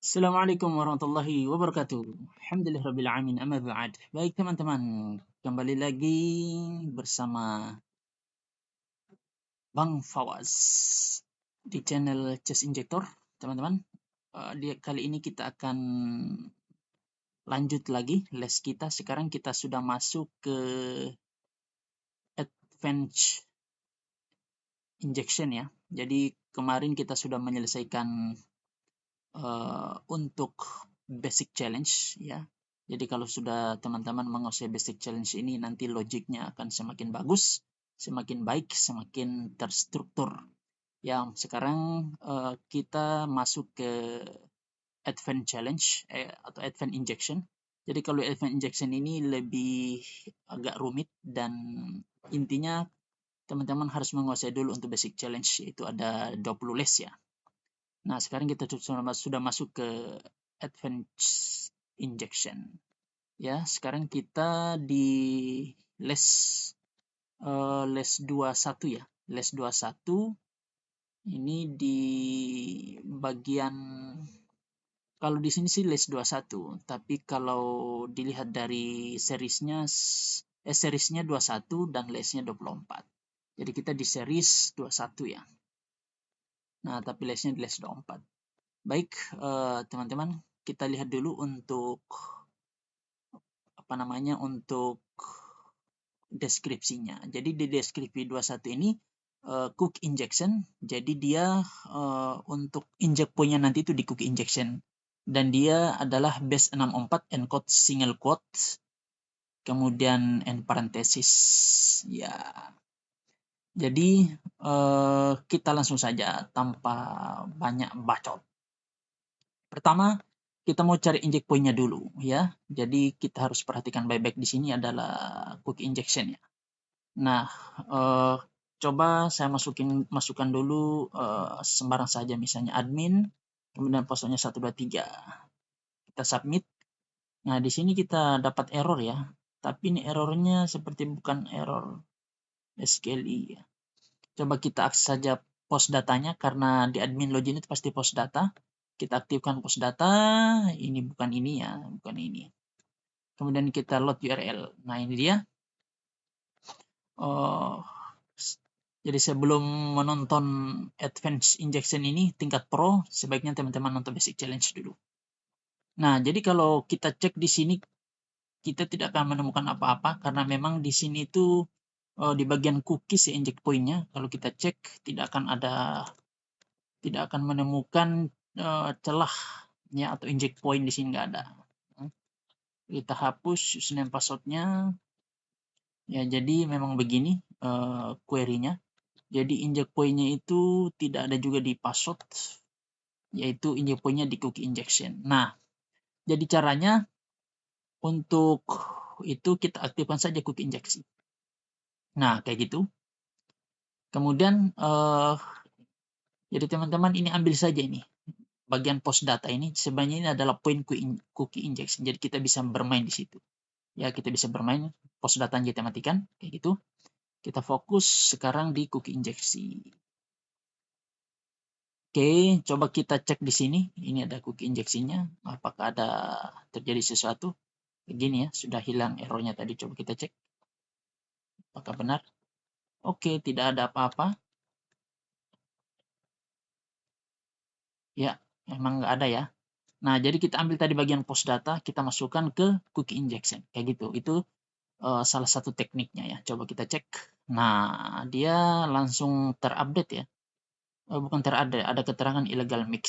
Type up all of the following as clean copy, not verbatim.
Assalamualaikum warahmatullahi wabarakatuh. Alhamdulillahirabbil alamin, amma ba'd. Baik teman-teman, kembali lagi bersama Bang Fawaz di channel Chess Injector, teman-teman. Kali ini kita akan lanjut lagi les kita. Sekarang kita sudah masuk ke Advanced Injection ya. Jadi kemarin kita sudah menyelesaikan untuk basic challenge ya. Jadi kalau sudah teman-teman menguasai basic challenge ini, nanti logiknya akan semakin bagus, semakin baik, semakin terstruktur. Ya, sekarang kita masuk ke advanced challenge atau advanced injection. Jadi kalau advanced injection ini lebih agak rumit dan intinya teman-teman harus menguasai dulu untuk basic challenge, yaitu ada 20 les ya. Nah, sekarang kita sudah masuk ke advanced injection. Ya, sekarang kita di les 21 ya. Les 21 ini di bagian, kalau di sini sih les 21, tapi kalau dilihat dari seriesnya 21 dan lesnya 24. Jadi kita di series 21 ya. Nah, tapi lesnya di les 24. Baik, teman-teman, kita lihat dulu untuk untuk deskripsinya. Jadi di deskripsi 21 ini cook injection, jadi dia untuk inject point-nya nanti itu di cook injection. Dan dia adalah base 64 encode single quote, kemudian end parenthesis. Ya. Jadi kita langsung saja tanpa banyak bacot. Pertama, kita mau cari inject point-nya dulu ya. Jadi kita harus perhatikan baik-baik di sini adalah quick injection ya. Nah, coba saya masukkan dulu sembarang saja, misalnya admin, kemudian passwordnya 123. Kita submit. Nah, di sini kita dapat error ya. Tapi ini errornya seperti bukan error SQLi ya. Coba kita akses saja post datanya, karena di admin login itu pasti post data. Kita aktifkan post data, ini bukan ini ya, bukan ini. Kemudian kita load URL. Nah, ini dia. Jadi sebelum menonton Advanced Injection ini tingkat Pro, sebaiknya teman-teman nonton Basic Challenge dulu. Nah, jadi kalau kita cek di sini, kita tidak akan menemukan apa-apa, karena memang di sini itu di bagian cookies ya, inject point-nya. Kalau kita cek, tidak akan menemukan celah ya, atau inject point di sini nggak ada. Kita hapus username password-nya. Ya, jadi memang begini query-nya. Jadi inject point-nya itu tidak ada juga di password, yaitu inject point-nya di cookie injection. Nah, jadi caranya untuk itu kita aktifkan saja cookie injection. Nah, kayak gitu. Kemudian jadi teman-teman ini ambil saja ini bagian post data ini, sebenarnya ini adalah point cookie injection. Jadi kita bisa bermain di situ. Ya, kita bisa bermain, post datanya kita matikan, kayak gitu. Kita fokus sekarang di cookie injection. Oke, coba kita cek di sini. Ini ada cookie injection-nya. Apakah ada terjadi sesuatu? Begini ya, sudah hilang errornya tadi. Coba kita cek. Apakah benar? Oke, tidak ada apa-apa. Ya, memang nggak ada ya. Nah, jadi kita ambil tadi bagian post data, kita masukkan ke cookie injection. Kayak gitu. Itu salah satu tekniknya ya. Coba kita cek. Nah, dia langsung terupdate ya. Bukan terupdate, ada keterangan illegal mix.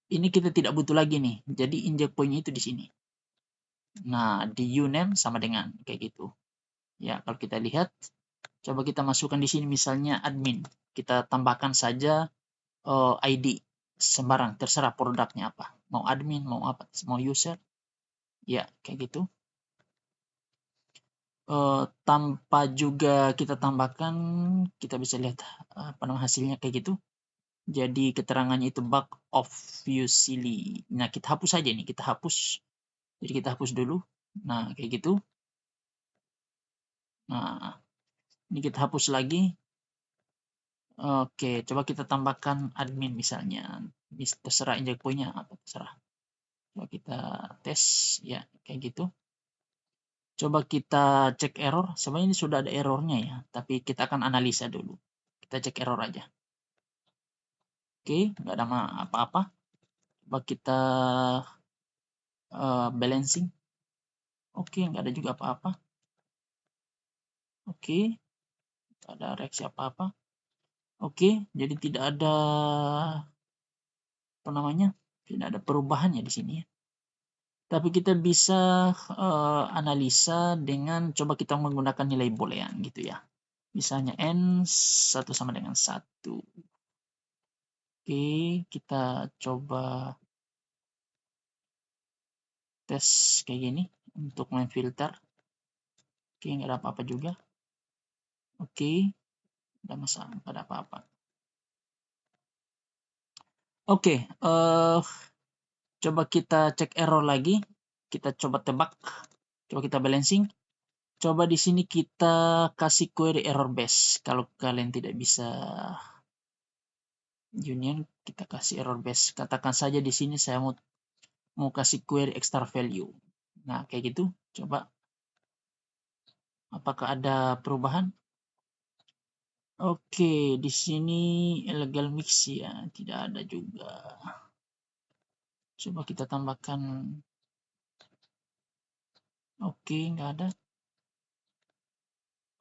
Ini kita tidak butuh lagi nih. Jadi inject point-nya itu di sini. Nah, di uname sama dengan kayak gitu. Ya, kalau kita lihat, coba kita masukkan di sini misalnya admin. Kita tambahkan saja ID sembarang, terserah produknya apa. Mau admin, mau apa, mau user. Ya, kayak gitu. Tanpa juga kita tambahkan, kita bisa lihat hasilnya kayak gitu. Jadi keterangannya itu bug of usually. Nah, kita hapus saja nih, kita hapus. Jadi kita hapus dulu. Nah, kayak gitu. Nah, ini kita hapus lagi. Oke, coba kita tambahkan admin misalnya. Terserah injek poinnya apa terserah. Coba kita tes ya kayak gitu. Coba kita cek error. Sebenarnya ini sudah ada errornya ya, tapi kita akan analisa dulu. Kita cek error aja. Oke, nggak ada apa-apa. Coba kita balancing. Oke, nggak ada juga apa-apa. Oke, nggak ada reaksi apa-apa. Oke, jadi tidak ada apa namanya, tidak ada perubahannya di sini ya. Tapi kita bisa analisa dengan coba kita menggunakan nilai boolean gitu ya. Misalnya n 1 sama dengan 1. Oke, kita coba tes kayak gini untuk main filter. Oke, nggak ada apa-apa juga. Oke, ada masalah, nggak ada apa-apa. Oke, coba kita cek error lagi. Kita coba tebak. Coba kita balancing. Coba di sini kita kasih query error base. Kalau kalian tidak bisa union, kita kasih error base. Katakan saja di sini saya mau kasih query extra value. Nah, kayak gitu. Coba apakah ada perubahan? Oke, di sini illegal mix ya, tidak ada juga. Coba kita tambahkan. Oke, nggak ada.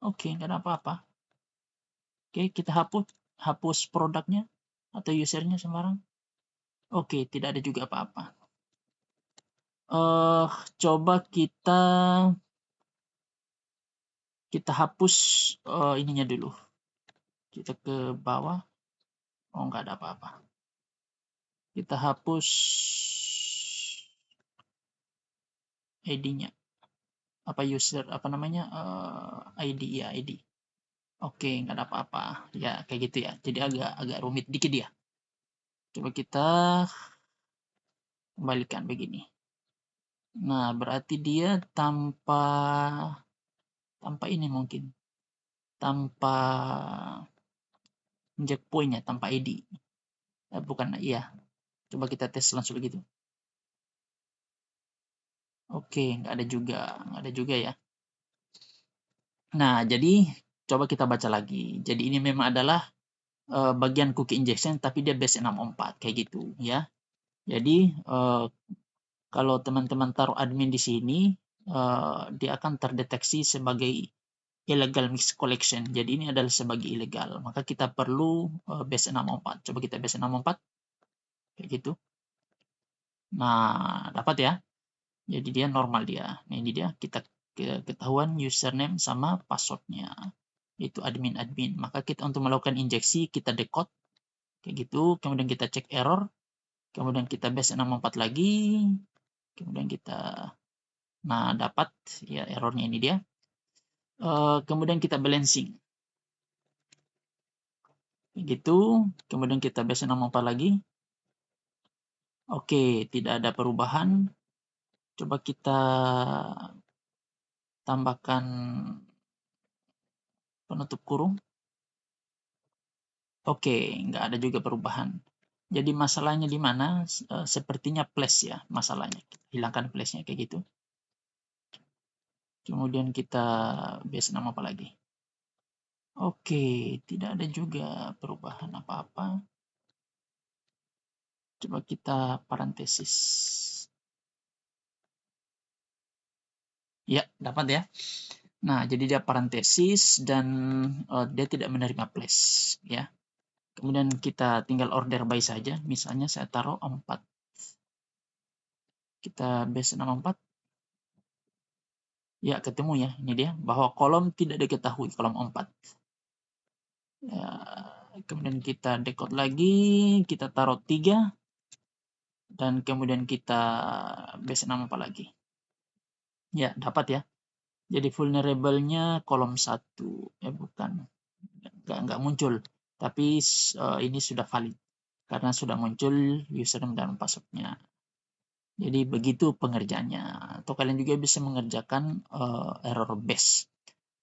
Oke, nggak ada apa-apa. Oke, kita hapus produknya atau usernya sembarang. Oke, tidak ada juga apa-apa. Coba kita hapus ininya dulu. Kita ke bawah. Oh, nggak ada apa-apa. Kita hapus ID-nya. Apa user, apa namanya? ID ya, ID. Oke, nggak ada apa-apa. Ya, kayak gitu ya. Jadi agak rumit dikit ya. Coba kita kembalikan begini. Nah, berarti dia tanpa ini mungkin. Tanpa injek poinnya, tanpa ID. Bukan, iya. Coba kita tes langsung begitu. Oke, nggak ada juga ya. Nah, jadi coba kita baca lagi. Jadi ini memang adalah bagian cookie injection, tapi dia base 64 kayak gitu ya. Jadi kalau teman-teman taruh admin di sini, dia akan terdeteksi sebagai illegal mix collection. Jadi ini adalah sebagai ilegal. Maka kita perlu base 64. Coba kita base 64 kayak gitu. Nah, dapat ya. Jadi dia normal dia. Nah, ini dia kita ketahuan username sama passwordnya. Itu admin. Maka kita untuk melakukan injeksi kita decode kayak gitu. Kemudian kita cek error. Kemudian kita base 64 lagi. Kemudian kita dapat ya errornya ini dia. Kemudian kita balancing. Begitu. Kemudian kita base 64 lagi. Oke, tidak ada perubahan. Coba kita tambahkan penutup kurung. Oke, nggak ada juga perubahan. Jadi masalahnya di mana? Sepertinya place ya masalahnya. Hilangkan place-nya kayak gitu. Kemudian kita base nama apa lagi? Oke, tidak ada juga perubahan apa-apa. Coba kita parentesis. Ya, dapat ya. Nah, jadi dia parentesis dan dia tidak menerima place ya. Kemudian kita tinggal order by saja. Misalnya saya taruh 4. Kita base nama 4. Ya, ketemu ya. Ini dia bahwa kolom tidak diketahui, kolom 4. Ya, kemudian kita decode lagi, kita taruh 3. Dan kemudian kita base nama apa lagi? Ya, dapat ya. Jadi vulnerable-nya kolom 1. Bukan. Nggak muncul. Tapi ini sudah valid. Karena sudah muncul username dan password-nya. Jadi begitu pengerjaannya. Atau kalian juga bisa mengerjakan error base.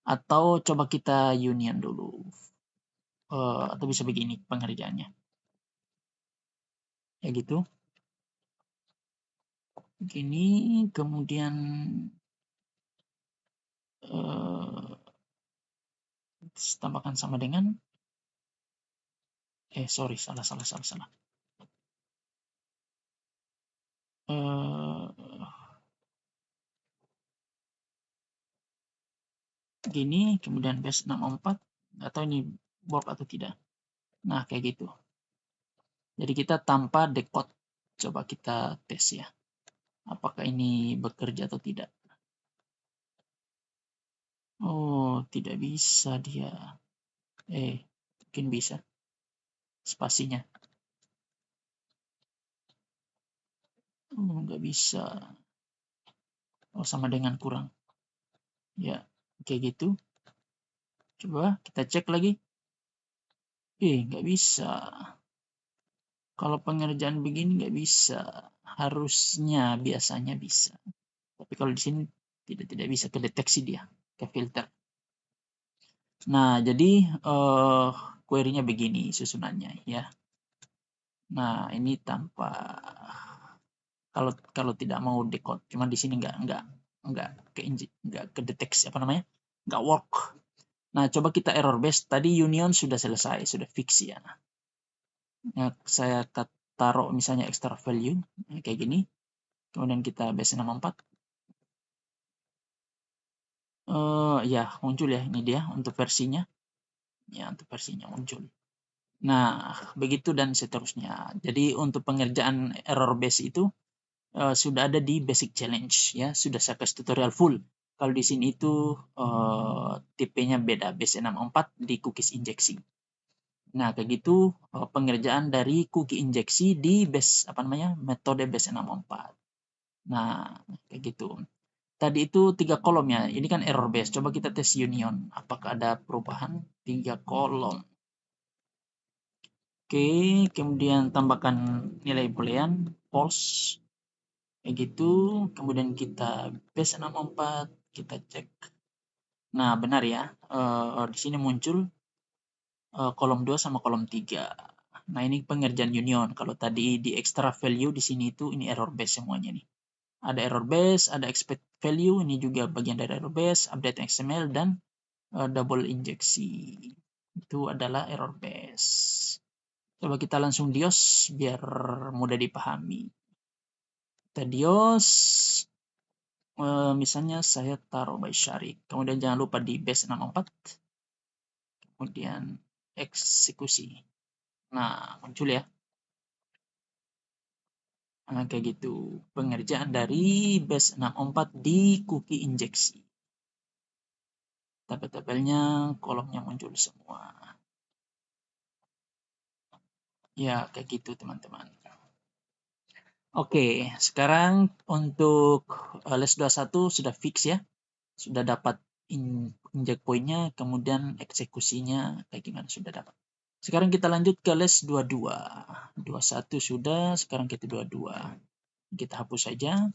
Atau coba kita union dulu. atau bisa begini pengerjaannya. Ya gitu. Begini, kemudian tambahkan sama dengan sorry, salah. Gini, kemudian base 64, atau ini work atau tidak. Nah, kayak gitu. Jadi kita tanpa decode. Coba kita tes ya. Apakah ini bekerja atau tidak. Oh, tidak bisa dia. Mungkin bisa. Spasinya. Oh, nggak bisa. Oh, sama dengan kurang. Ya, kayak gitu. Coba kita cek lagi. Nggak bisa. Kalau pengerjaan begini nggak bisa. Harusnya biasanya bisa. Tapi kalau di sini tidak bisa kedeteksi dia, ke filter. Nah, jadi query-nya begini susunannya ya. Nah, ini tanpa kalau tidak mau decode, cuma di sini nggak kedeteksi nggak work. Nah, coba kita error base. Tadi union sudah selesai, sudah fix ya. Nah, saya taruh misalnya extra value kayak gini. Kemudian kita base 64. Ya, muncul ya, ini dia untuk versinya. Ya, untuk versinya muncul. Nah, begitu dan seterusnya. Jadi untuk pengerjaan error base itu sudah ada di basic challenge ya, sudah saya kasih tutorial full. Kalau di sini itu tipenya beda, base 64 di cookies injeksi. Nah, kayak gitu pengerjaan dari cookie injeksi di base metode base 64. Nah, kayak gitu. Tadi itu 3 kolom ya. Ini kan error base. Coba kita tes union. Apakah ada perubahan? 3 kolom. Oke, kemudian tambahkan nilai boolean false. Kayak gitu. Kemudian kita base 64, kita cek. Nah, benar ya. Di sini muncul kolom 2 sama kolom 3. Nah, ini pengerjaan union. Kalau tadi di extra value di sini itu ini error base semuanya nih. Ada error base, ada expect value, ini juga bagian dari error base, update XML, dan double injeksi. Itu adalah error base. Coba kita langsung dios biar mudah dipahami. Kita dios, misalnya saya taruh by Syarif. Kemudian jangan lupa di base 64. Kemudian eksekusi. Nah, muncul ya. Nah, kayak gitu. Pengerjaan dari base 64 di cookie injeksi. Tabel-tabelnya, kolomnya muncul semua. Ya, kayak gitu teman-teman. Oke, sekarang untuk les 21 sudah fix ya. Sudah dapat inject point-nya, kemudian eksekusinya kayak gimana sudah dapat. Sekarang kita lanjut ke les 22. 21 sudah, sekarang kita 22. Kita hapus saja.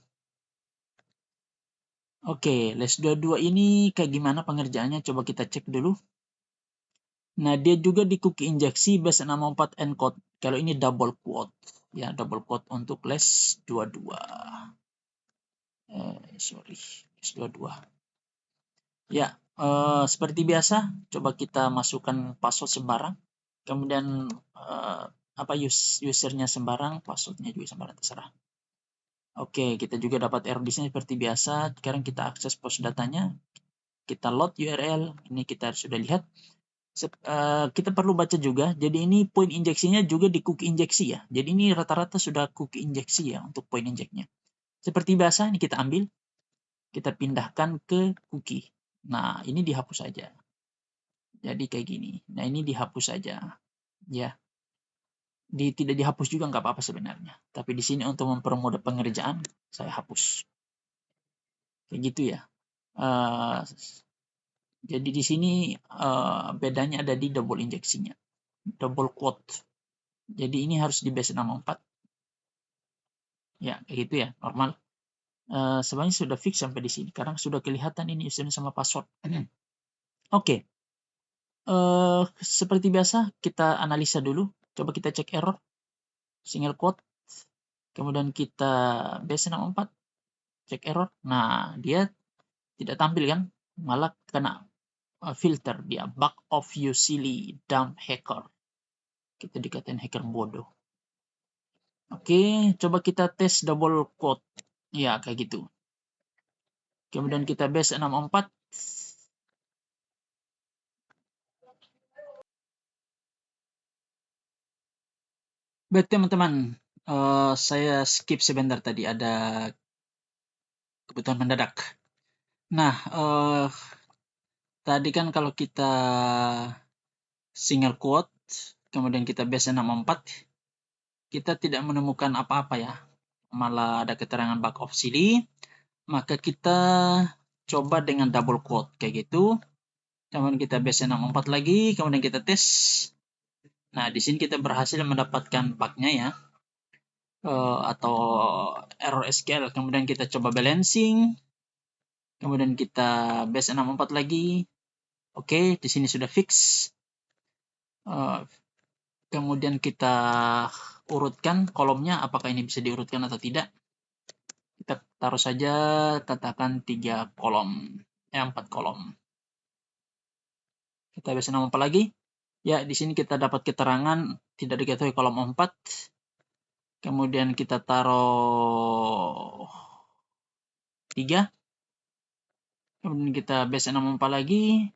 Oke, les 22 ini kayak gimana pengerjaannya? Coba kita cek dulu. Nah, dia juga di cookie injeksi base 64 encode. Kalau ini double quote. Ya, double quote untuk les 22. Les 22. Ya, seperti biasa, coba kita masukkan password sembarang. Kemudian usernya sembarang, passwordnya juga sembarang, terserah. Oke, kita juga dapat error di sini seperti biasa. Sekarang kita akses post datanya. Kita load URL. Ini kita sudah lihat. Kita perlu baca juga. Jadi ini point injeksinya juga di cookie injeksi ya. Jadi ini rata-rata sudah cookie injeksi ya untuk point injeknya. Seperti biasa ini kita ambil, kita pindahkan ke cookie. Nah, ini dihapus saja. Jadi kayak gini. Nah, ini dihapus saja. Ya. Tidak dihapus juga nggak apa-apa sebenarnya. Tapi di sini untuk mempermudah pengerjaan, saya hapus. Kayak gitu ya. Jadi di sini bedanya ada di double injeksinya. Double quote. Jadi ini harus di base 64. Ya, kayak gitu ya, normal. Sebenarnya sudah fix sampai di sini. Sekarang sudah kelihatan ini username sama password. Oke. Seperti biasa, kita analisa dulu. Coba kita cek error, single quote, kemudian kita base64, cek error. Nah, dia tidak tampil kan, malah kena filter dia, bug of you silly dumb hacker. Kita dikatain hacker bodoh. Oke, coba kita tes double quote. Ya, kayak gitu. Kemudian kita base 64. Baik teman-teman, saya skip sebentar tadi, ada kebutuhan mendadak. Nah, tadi kan kalau kita single quote, kemudian kita base 64, kita tidak menemukan apa-apa ya. Malah ada keterangan bug of silly, maka kita coba dengan double quote kayak gitu. Kemudian kita base 64 lagi, kemudian kita tes. Nah, di sini kita berhasil mendapatkan bug-nya ya. Atau error SQL. Kemudian kita coba balancing. Kemudian kita base 64 lagi. Oke, di sini sudah fix. Kemudian kita urutkan kolomnya, apakah ini bisa diurutkan atau tidak. Kita taruh saja, katakan 3 kolom, 4 kolom. Kita base 64 lagi. Ya, di sini kita dapat keterangan tidak diketahui kolom 4. Kemudian kita taruh 3. Kemudian kita base 64 lagi.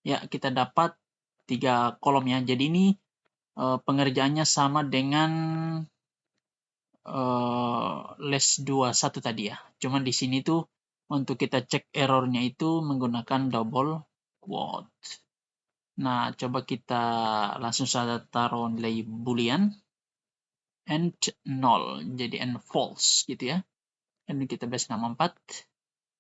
Ya, kita dapat 3 kolom ya. Jadi ini pengerjaannya sama dengan less 21 tadi ya. Cuman di sini tuh untuk kita cek errornya itu menggunakan double quote. Nah, coba kita langsung saja taruh nilai boolean and 0, jadi and false gitu ya. Dan kita base 64.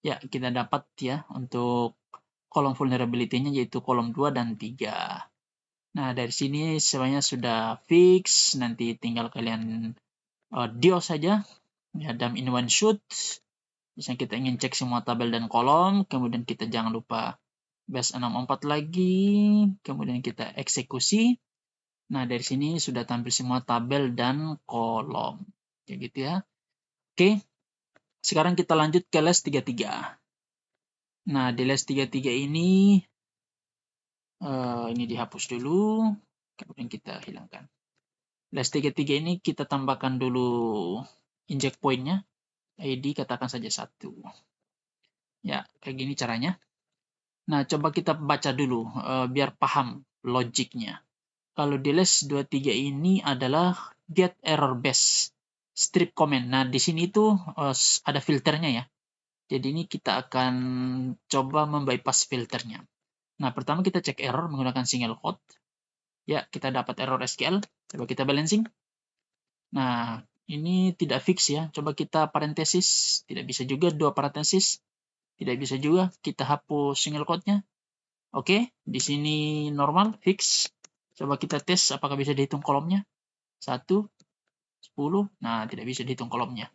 Ya, kita dapat ya untuk kolom vulnerability-nya yaitu kolom 2 dan 3. Nah, dari sini semuanya sudah fix, nanti tinggal kalian dio saja ya, dump in one shoot. Misalnya kita ingin cek semua tabel dan kolom, kemudian kita jangan lupa base 64 lagi, kemudian kita eksekusi. Nah, dari sini sudah tampil semua tabel dan kolom. Kayak gitu ya. Oke, sekarang kita lanjut ke les 33. Nah, di les 33 ini dihapus dulu, kemudian kita hilangkan. Les 33 ini kita tambahkan dulu inject point-nya, ID katakan saja 1. Ya, kayak gini caranya. Nah, coba kita baca dulu biar paham logiknya. Kalau di les 23 ini adalah get error base strip comment. Nah, di sini tuh ada filternya ya. Jadi ini kita akan coba membypass filternya. Nah, pertama kita cek error menggunakan single quote. Ya, kita dapat error SQL. Coba kita balancing. Nah, ini tidak fix ya. Coba kita parenthesis. Tidak bisa juga 2 parenthesis. Tidak bisa juga. Kita hapus single quote-nya. Oke, di sini normal, fix. Coba kita tes apakah bisa dihitung kolomnya. 1, 10. Nah, tidak bisa dihitung kolomnya.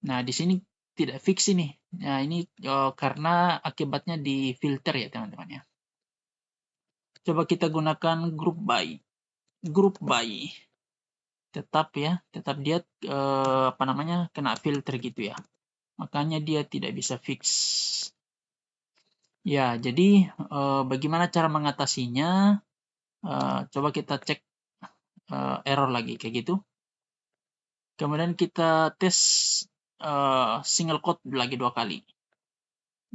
Nah, di sini tidak fix ini. Nah, ini karena akibatnya di filter ya, teman-teman ya. Coba kita gunakan group by. Group by. Tetap ya, tetap dia kena filter gitu ya. Makanya dia tidak bisa fix. Ya, jadi bagaimana cara mengatasinya? Coba kita cek error lagi kayak gitu. Kemudian kita tes single quote lagi 2 kali.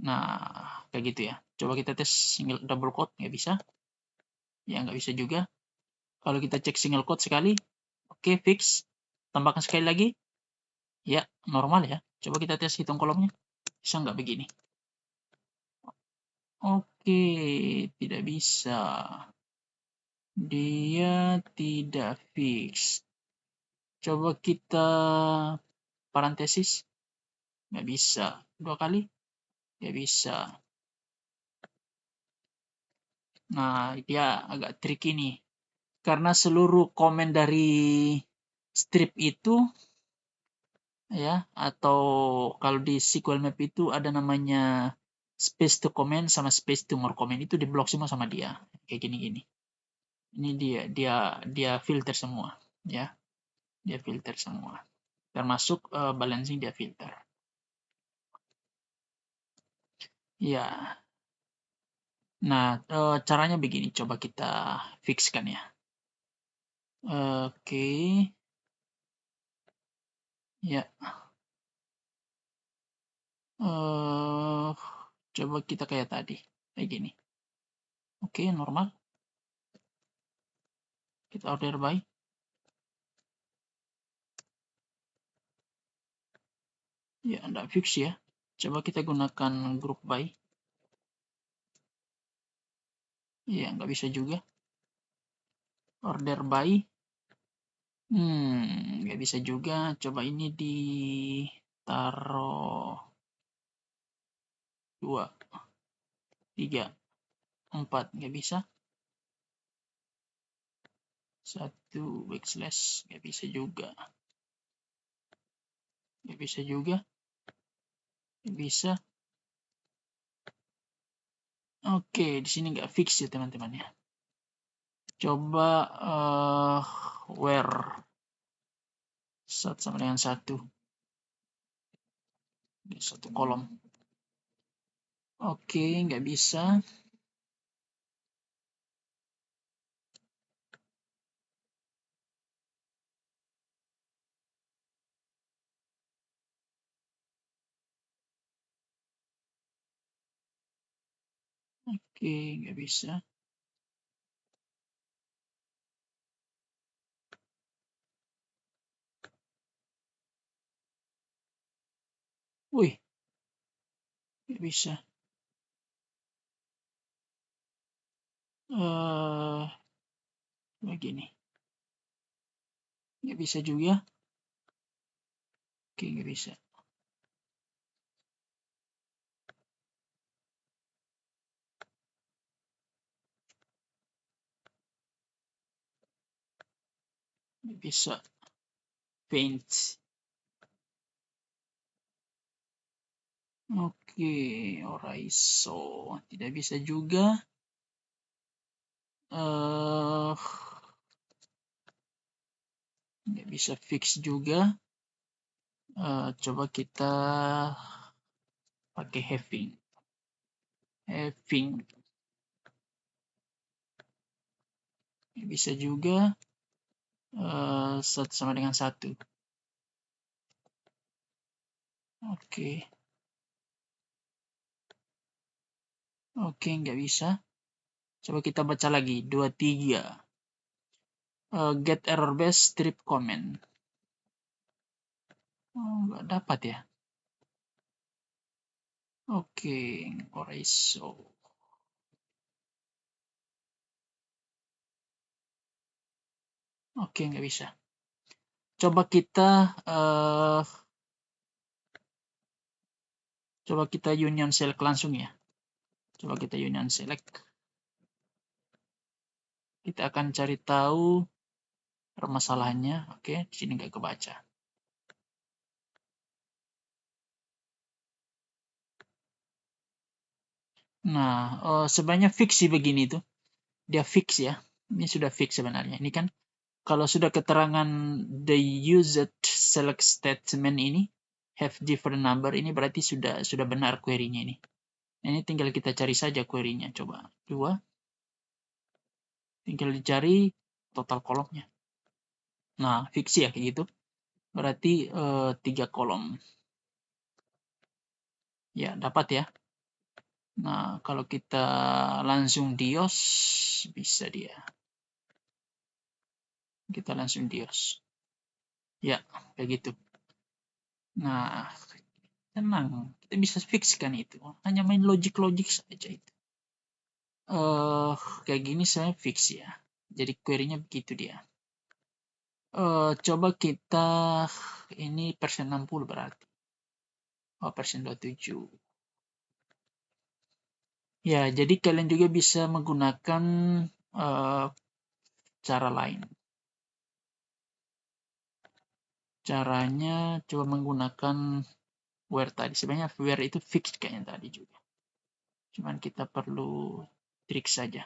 Nah, kayak gitu ya. Coba kita tes double quote, nggak bisa. Ya, nggak bisa juga. Kalau kita cek single quote sekali, oke, fix. Tambahkan sekali lagi. Ya, normal ya. Coba kita tes hitung kolomnya. Bisa nggak begini? Oke, tidak bisa. Dia tidak fix. Coba kita parenthesis. Nggak bisa. 2 kali. Nggak bisa. Nah, dia agak tricky nih. Karena seluruh komen dari strip itu, ya, atau kalau di SQL Map itu ada namanya space to comment sama space to more comment itu diblok semua sama dia. Kayak gini-gini. Ini dia filter semua, ya. Dia filter semua. Termasuk balancing dia filter. Ya. Nah, caranya begini, coba kita fixkan ya. Oke. Ya. Coba kita kayak tadi, kayak gini. Oke, normal. Kita order by. Ya, enggak fix ya. Coba kita gunakan group by. Ya, nggak bisa juga. Order by. Nggak bisa juga. Coba ini ditaruh 2, 3, 4. Nggak bisa. 1 backslash. Nggak bisa juga. Nggak bisa juga. Nggak bisa. Oke, di sini nggak fix ya teman-teman ya. Coba where 1 sama dengan 1. Satu kolom. Oke, nggak bisa. Oke, nggak bisa. Wih, nggak bisa. Begini. Nggak bisa juga. Oke, nggak bisa. Nggak bisa. Paint. Oke, alright. So, tidak bisa juga. Nggak bisa fix juga. Coba kita pakai having. Nggak bisa juga. 1 sama dengan 1. Oke. Oke, nggak bisa. Coba kita baca lagi. 2, 3. Get error base strip comment. Nggak dapat ya. Oke, alright. So, oke, nggak bisa. Coba kita union select langsung ya. Coba kita union select. Kita akan cari tahu permasalahannya. Oke, di sini nggak kebaca. Nah, sebenarnya fix sih begini tuh. Dia fix ya. Ini sudah fix sebenarnya. Ini kan kalau sudah keterangan the used select statement ini have different number, ini berarti sudah benar query-nya ini. Ini tinggal kita cari saja query-nya. Coba 2. Tinggal dicari total kolomnya. Nah, fix ya kayak gitu. Berarti 3 kolom. Ya, dapat ya. Nah, kalau kita langsung dios, bisa dia. Kita langsung dios. Ya, kayak gitu. Nah, tenang. Kita bisa fixkan itu. Hanya main logik-logik saja itu. Kayak gini saya fix ya. Jadi query-nya begitu dia. Coba kita ini persen 60 berarti. Oh, persen 27. Ya, jadi kalian juga bisa menggunakan cara lain. Caranya coba menggunakan where tadi. Sebenarnya where itu fix kayaknya tadi juga. Cuman kita perlu trik saja.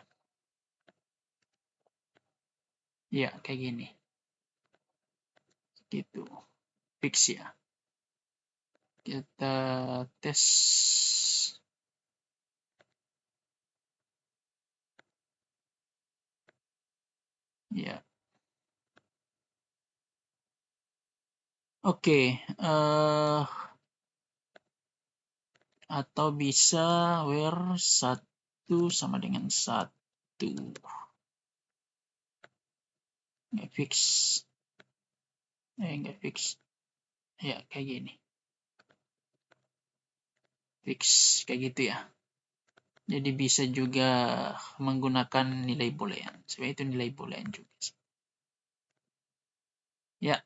Ya, kayak gini. Gitu. Fix ya. Kita tes. Ya. Oke. Atau bisa where 1 sama dengan 1. Nggak fix. Nggak fix. Ya, kayak gini. Fix. Kayak gitu ya. Jadi bisa juga menggunakan nilai boolean. Sebenarnya itu nilai boolean juga sih. Ya,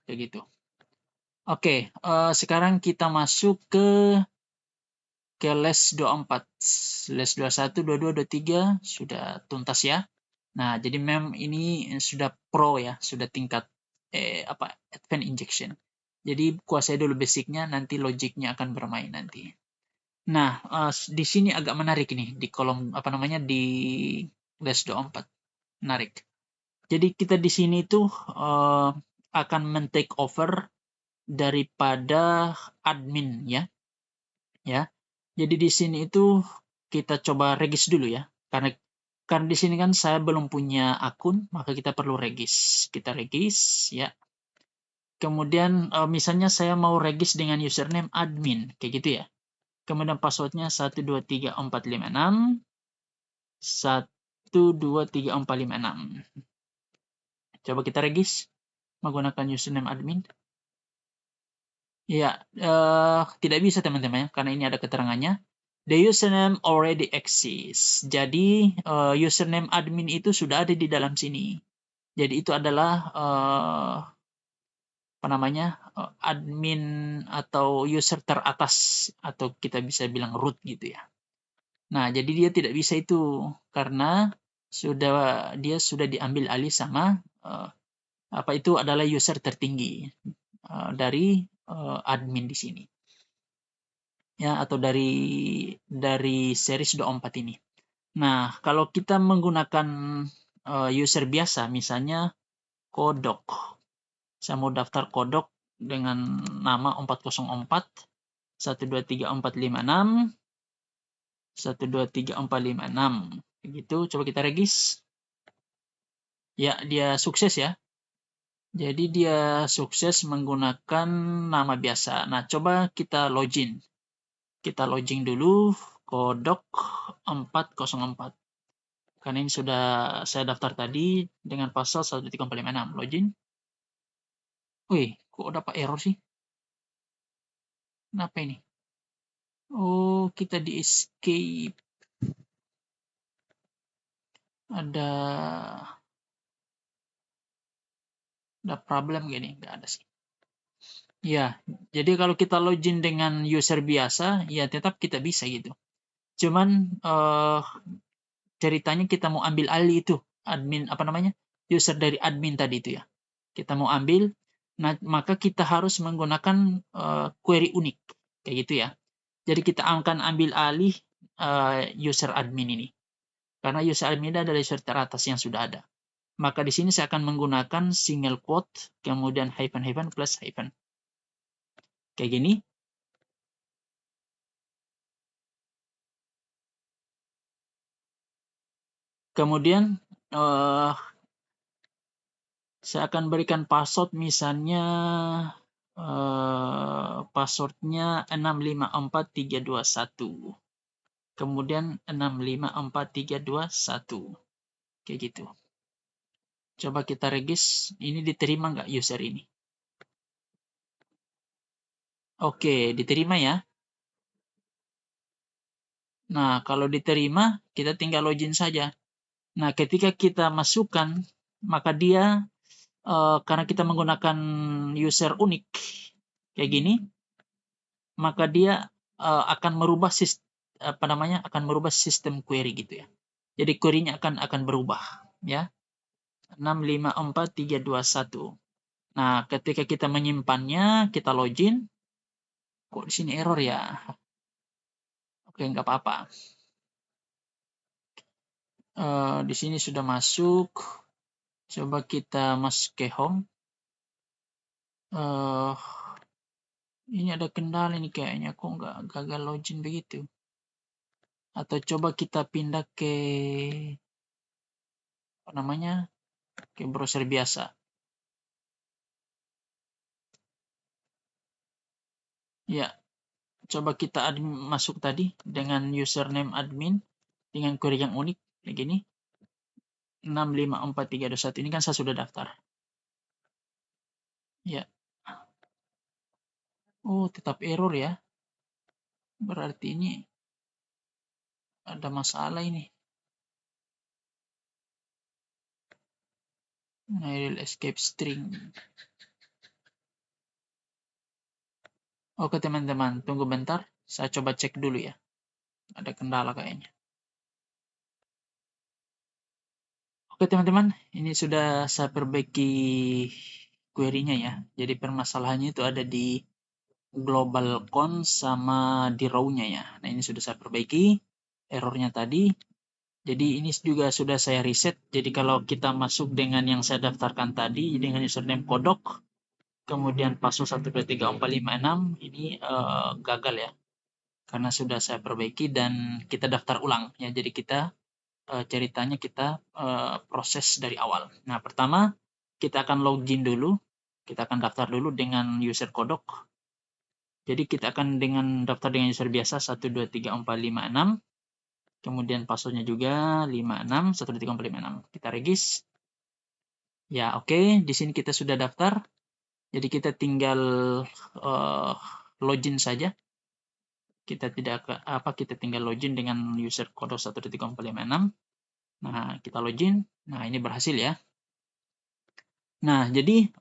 kayak gitu. Oke, sekarang kita masuk ke les 24. Les 21, 22, 23 sudah tuntas ya. Nah, jadi mem ini sudah pro ya, sudah tingkat advanced injection. Jadi kuasai dulu basicnya, nanti logiknya akan bermain nanti. Nah, di sini agak menarik nih di kolom di les 24. Menarik. Jadi kita di sini tuh akan men-take over daripada admin ya. Ya. Jadi di sini itu kita coba regis dulu ya. Karena di sini kan saya belum punya akun, maka kita perlu regis. Kita regis ya. Kemudian misalnya saya mau regis dengan username admin, kayak gitu ya. Kemudian passwordnya 1234556 1234556. Coba kita regis menggunakan username admin. Ya, tidak bisa teman-teman ya, karena ini ada keterangannya. The username already exists. Jadi username admin itu sudah ada di dalam sini. Jadi itu adalah admin atau user teratas, atau kita bisa bilang root gitu ya. Nah, jadi dia tidak bisa itu karena dia sudah diambil alih sama itu adalah user tertinggi dari admin di sini. Ya, atau dari series 24 ini. Nah, kalau kita menggunakan user biasa, misalnya kodok. Saya mau daftar kodok dengan nama 404 1234556 1234556. Begitu, coba kita regis. Ya, dia sukses ya. Jadi dia sukses menggunakan nama biasa. Nah, coba kita login. Kita login dulu kodok 404. Karena ini sudah saya daftar tadi dengan pasal 13456. Login. Wih, kok dapat error sih? Kenapa ini? Oh, kita di escape. Ada problem gini? Nggak ada sih. Ya, jadi kalau kita login dengan user biasa, ya tetap kita bisa gitu. Cuman ceritanya kita mau ambil alih itu admin user dari admin tadi itu ya. Kita mau ambil, nah maka kita harus menggunakan query unik kayak gitu ya. Jadi kita akan ambil alih user admin ini. Karena user admin adalah user teratas yang sudah ada. Maka di sini saya akan menggunakan single quote, kemudian hyphen plus hyphen. Kayak gini. Kemudian saya akan berikan password, misalnya passwordnya 654321. Kemudian 654321. Kayak gitu. Coba kita regis, ini diterima nggak user ini? Oke, diterima ya. Nah, kalau diterima, kita tinggal login saja. Nah, ketika kita masukkan, maka dia, karena kita menggunakan user unik, kayak gini, maka dia akan merubah sistem query gitu ya. Jadi query-nya akan berubah ya. 654321. Nah, ketika kita menyimpannya, kita login. Kok di sini error ya? Oke, nggak apa-apa. Di sini sudah masuk. Coba kita masuk ke home. Ini ada kendala nih kayaknya, kok nggak gagal login begitu. Atau coba kita pindah ke ke browser biasa. Ya, coba kita masuk tadi dengan username admin dengan query yang unik begini. 654321 ini kan saya sudah daftar. Ya. Oh, tetap error ya. Berarti ini ada masalah ini. Idle escape string. Oke teman-teman, tunggu bentar. Saya coba cek dulu ya. Ada kendala kayaknya. Oke teman-teman, ini sudah saya perbaiki query-nya ya. Jadi permasalahannya itu ada di global con sama di row-nya ya. Nah ini sudah saya perbaiki errornya tadi. Jadi ini juga sudah saya reset. Jadi kalau kita masuk dengan yang saya daftarkan tadi dengan username kodok, kemudian password 123456 ini gagal ya. Karena sudah saya perbaiki dan kita daftar ulang ya. Jadi kita ceritanya kita proses dari awal. Nah, pertama kita akan login dulu. Kita akan daftar dulu dengan user kodok. Jadi kita akan daftar dengan user biasa 123456. Kemudian passwordnya juga 56 123456. Kita regis. Ya, oke. Di sini kita sudah daftar. Jadi kita tinggal login saja. Kita tinggal login dengan user kodok 123456. Nah, kita login. Nah, ini berhasil ya. Nah, jadi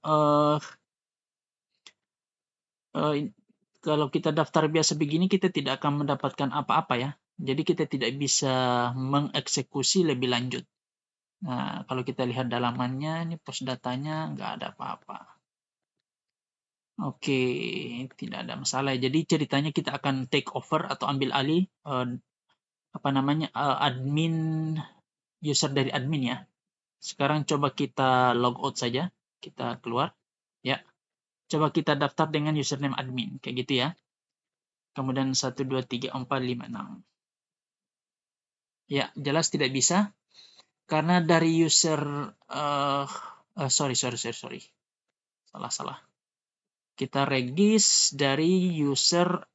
kalau kita daftar biasa begini, kita tidak akan mendapatkan apa-apa ya. Jadi kita tidak bisa mengeksekusi lebih lanjut. Nah, kalau kita lihat dalamannya, ini pos datanya nggak ada apa-apa. Oke, tidak ada masalah. Jadi ceritanya kita akan take over atau ambil alih admin user dari admin ya. Sekarang coba kita logout saja, kita keluar. Ya, coba kita daftar dengan username admin, kayak gitu ya. Kemudian 123456. Ya, jelas tidak bisa karena dari user sorry. Salah. Kita regis dari user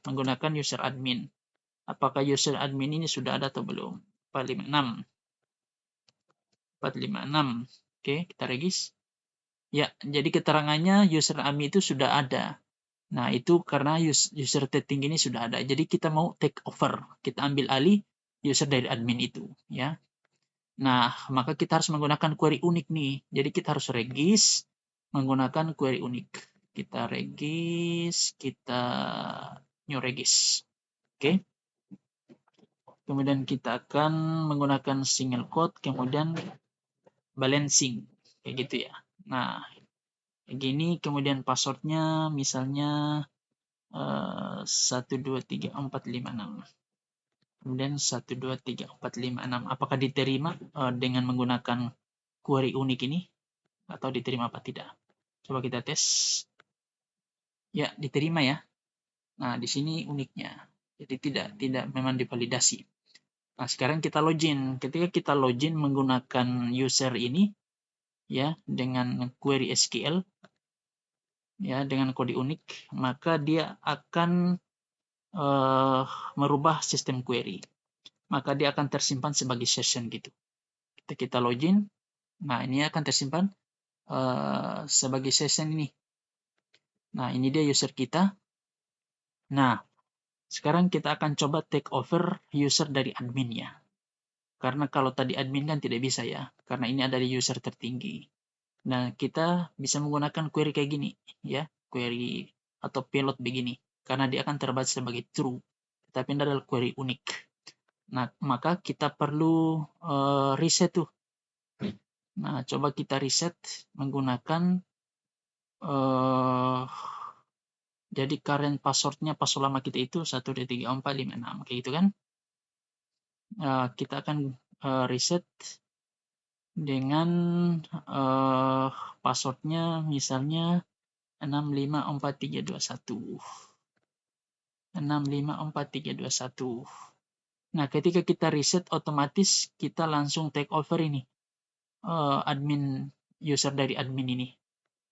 menggunakan user admin. Apakah user admin ini sudah ada atau belum? 456. Oke, kita regis. Ya, jadi keterangannya user admin itu sudah ada. Nah, itu karena user tertinggi ini sudah ada. Jadi kita mau take over, kita ambil alih user dari admin itu, ya. Nah, maka kita harus menggunakan query unik nih. Jadi kita harus regis menggunakan query unik. Kita regis, kita new regis. Oke. Kemudian kita akan menggunakan single quote, kemudian balancing. Kayak gitu ya. Nah, kayak gini, kemudian passwordnya misalnya 123456. Kemudian 123456. Apakah diterima dengan menggunakan query unik ini? Atau diterima apa tidak? Coba kita tes. Ya, diterima ya. Nah, di sini uniknya. Jadi tidak memang divalidasi. Nah, sekarang kita login. Ketika kita login menggunakan user ini ya dengan query SQL ya dengan kode unik, maka dia akan merubah sistem query. Maka dia akan tersimpan sebagai session gitu. Ketika kita login, nah ini akan tersimpan sebagai session ini. Nah, ini dia user kita. Nah, sekarang kita akan coba take over user dari admin ya. Karena kalau tadi admin kan tidak bisa ya, karena ini ada di user tertinggi. Nah, kita bisa menggunakan query kayak gini ya, query atau payload begini. Karena dia akan terbaca sebagai true. Tapi ini adalah query unik. Nah, maka kita perlu reset tuh. Nah, coba kita reset menggunakan jadi current passwordnya password lama kita itu 123456 kayak gitu kan. Kita akan reset dengan passwordnya misalnya 654321. 654321. Nah, ketika kita reset, otomatis kita langsung take over ini, admin user dari admin ini.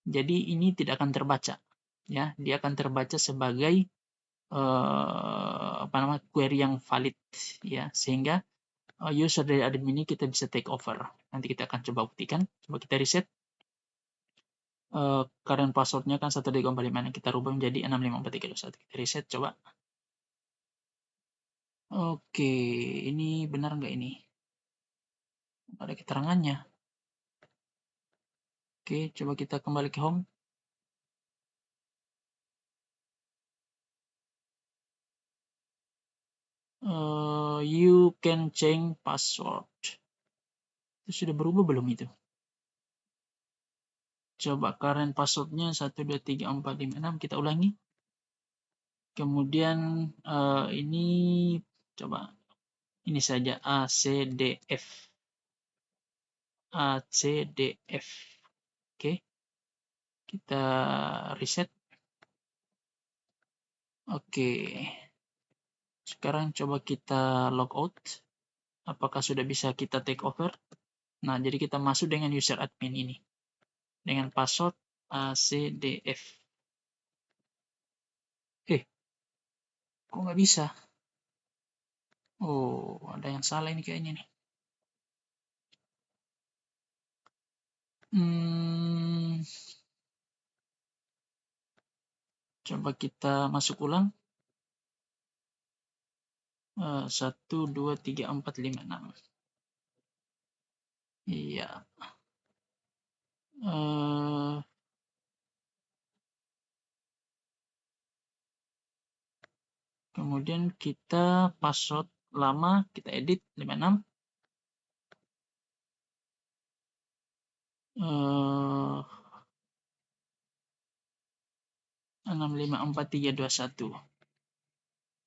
Jadi ini tidak akan terbaca, ya. Dia akan terbaca sebagai query yang valid, ya. Sehingga user dari admin ini kita bisa take over. Nanti kita akan coba buktikan. Coba kita reset. Current passwordnya kan 12345, kita rubah menjadi 654321. Kita reset, coba. Oke, ini benar nggak ini? Ada keterangannya. Oke, coba kita kembali ke home. You can change password. Itu sudah berubah belum itu? Coba current passwordnya 123456, kita ulangi. Kemudian ini coba ini saja ACDF. ACDF. Oke. Kita reset. Oke. Sekarang coba kita logout. Apakah sudah bisa kita take over? Nah, jadi kita masuk dengan user admin ini. Dengan password ACDF. Kok nggak bisa? Oh, ada yang salah ini kayaknya nih. Coba kita masuk ulang. 1, 2, 3, 4, 5, 6. Iya. Kemudian kita password lama, kita edit 56. 654321.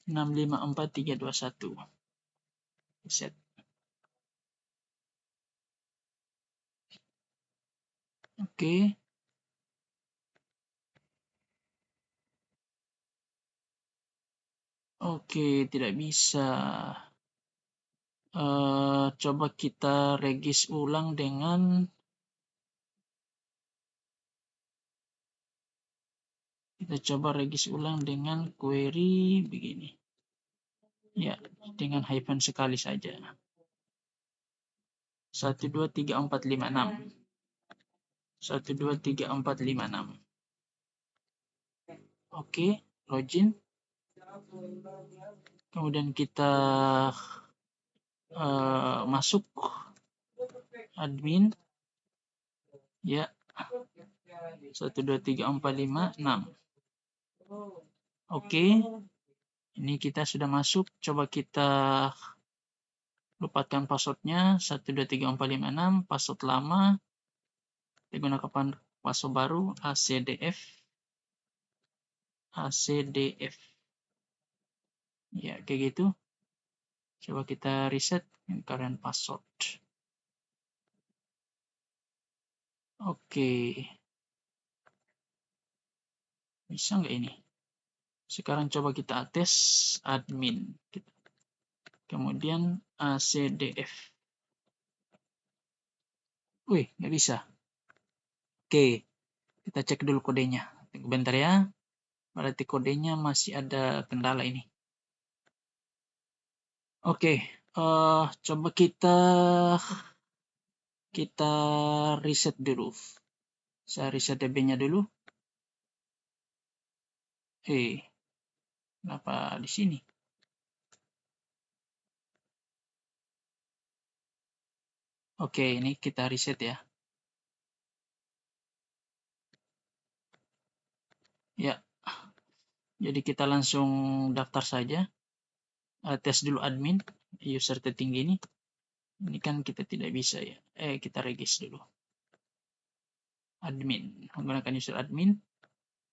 654321. Set. Oke. Oke, tidak bisa. Coba kita regis ulang dengan query begini. Ya, dengan hyphen sekali saja. 123456. 123456. Oke, login. Kemudian kita masuk admin. Ya. 123456. Oke. Ini kita sudah masuk. Coba kita lupakan passwordnya 123456, password lama. Kita gunakan password baru ACDF. Ya, kayak gitu. Coba kita reset current password. Oke. Bisa nggak ini? Sekarang coba kita tes admin. Kemudian ACDF. Wih, nggak bisa. Oke, kita cek dulu kodenya. Tunggu bentar ya. Berarti kodenya masih ada kendala ini. Oke, coba kita reset dulu. Saya reset DB-nya dulu. Kenapa di sini? Oke, ini kita reset ya. Ya, jadi kita langsung daftar saja. Tes dulu admin, user tertinggi ini. Ini kan kita tidak bisa ya. Kita regis dulu. Admin, menggunakan user admin.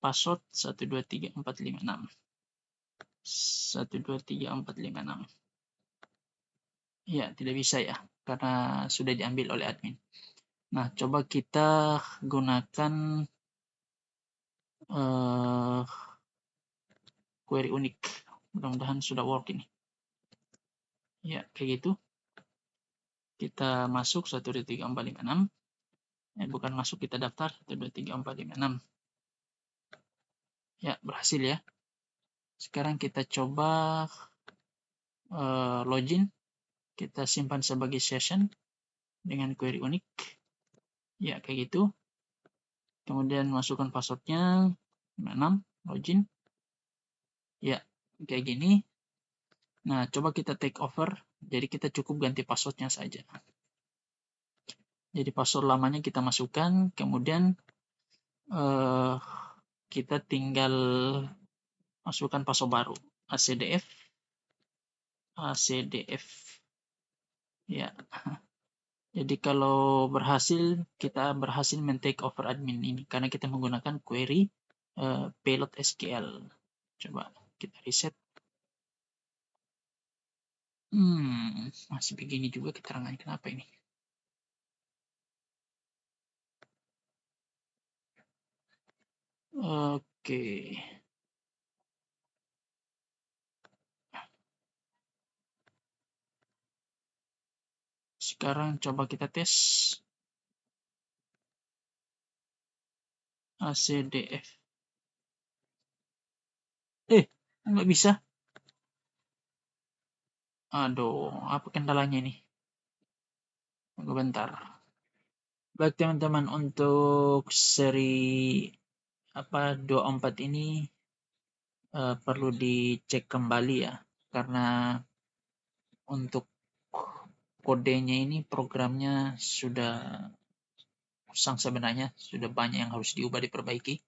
Password 123456. 123456. Ya, tidak bisa ya, karena sudah diambil oleh admin. Nah, coba kita gunakan query unik. Mudah-mudahan sudah work ini. Ya, kayak gitu. Kita masuk 1, 2, 3, 4, 5, 6. Bukan masuk, kita daftar 1, 2, 3, 4, 5, 6. Ya, berhasil ya. Sekarang kita coba login. Kita simpan sebagai session dengan query unik. Ya, kayak gitu. Kemudian masukkan passwordnya 6, login. Ya, kayak gini. Nah, coba kita take over. Jadi kita cukup ganti passwordnya saja. Jadi password lamanya kita masukkan, kemudian kita tinggal masukkan password baru. ACDF. Ya. Jadi kalau berhasil, kita berhasil men-take over admin ini karena kita menggunakan query payload SQL. Coba kita reset. Masih begini juga keterangannya, kenapa ini? Oke. Sekarang coba kita tes ACDF. Nggak bisa. Aduh, apa kendalanya ini? Tunggu bentar. Baik teman-teman, untuk seri 24 ini perlu dicek kembali ya, karena untuk kodenya ini programnya sudah usang sebenarnya, sudah banyak yang harus diubah, diperbaiki.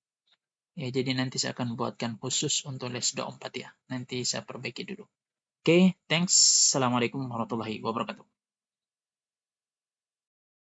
Ya, jadi nanti saya akan buatkan khusus untuk les 24 ya. Nanti saya perbaiki dulu. Oke, thanks. Assalamualaikum warahmatullahi wabarakatuh.